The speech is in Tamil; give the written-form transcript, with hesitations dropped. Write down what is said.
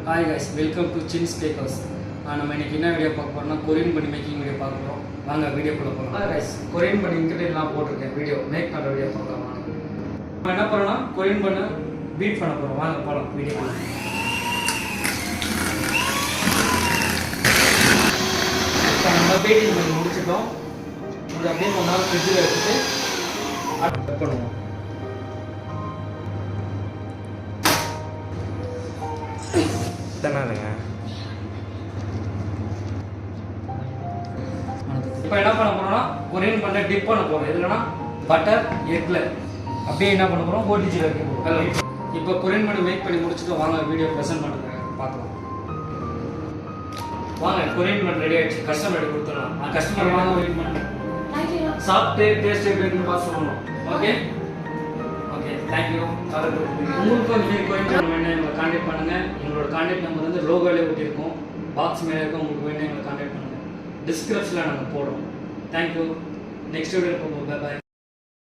Hi guys, welcome to Chin's Cakes. நம்ம இன்னைக்கு என்ன வீடியோ பார்க்க போறோம்னா கொரியன் பண்ணி மேக்கிங் வீடியோ பார்க்க போறோம். வாங்க வீடியோக்குள்ள போலாம். Hi guys, கொரியன் பண்ணி இன்கிரிடியன்ட்லாம் போட்டுருக்கேன் வீடியோ மேக் பண்ற வீடியோ பார்க்கலாம் வாங்க. நம்ம என்ன பண்ணோம்னா கொரியன் பண்ண பீட் பண்ண போறோம். வாங்க போலாம் வீடியோக்குள்ள. நம்ம பீட்டிங் பண்ணி முடிச்சிட்டோம். இது அப்படியே கொஞ்ச நேரம் ஃப்ரிட்ஜில் வச்சுட்டு கட் பண்ணுவோம். தானேங்க இப்போ என்ன பண்ண போறோம்னா கொரியன் பண்ண டிப் பண்ண போறோம். எதுலனா பட்டர் எக்ல அப்படியே என்ன பண்ண போறோம் ஓடிஜில வைக்க போறோம். இப்போ கொரியன் பண்ணி மேக் பண்ணி முடிச்சிட்டு வாங்க வீடியோ பிரசன்ட் பண்ணுங்க பார்க்கலாம். வாங்க கொரியன் பண்ண ரெடி ஆயிடுச்சு. கஸ்டமர் ரெடி கொடுத்துறலாம். கஸ்டமர் வாங்க வெயிட் பண்ணுங்க. சாப்பிட்டு டேஸ்ட் எப்படி இருக்குன்னு பார்த்து சொல்லணும். Okay okay thank you. உங்களுக்கு வந்து கொரியன் பண்ண வேணும் எங்களை கான்டாக்ட் பண்ணுங்க. எங்களோட கான்டாக்ட் நம்பர் வந்து லோகோலே ஒட்டியிருக்கும். பாக்ஸ் மேலே இருக்கும். உங்களுக்கு வேணும் எங்களை கான்டாக்ட் பண்ணுங்க. டிஸ்கிரிப்ஷனில் நாங்கள் போடுறோம். தேங்க்யூ. நெக்ஸ்ட் வீடியோ போவோம். Bye bye.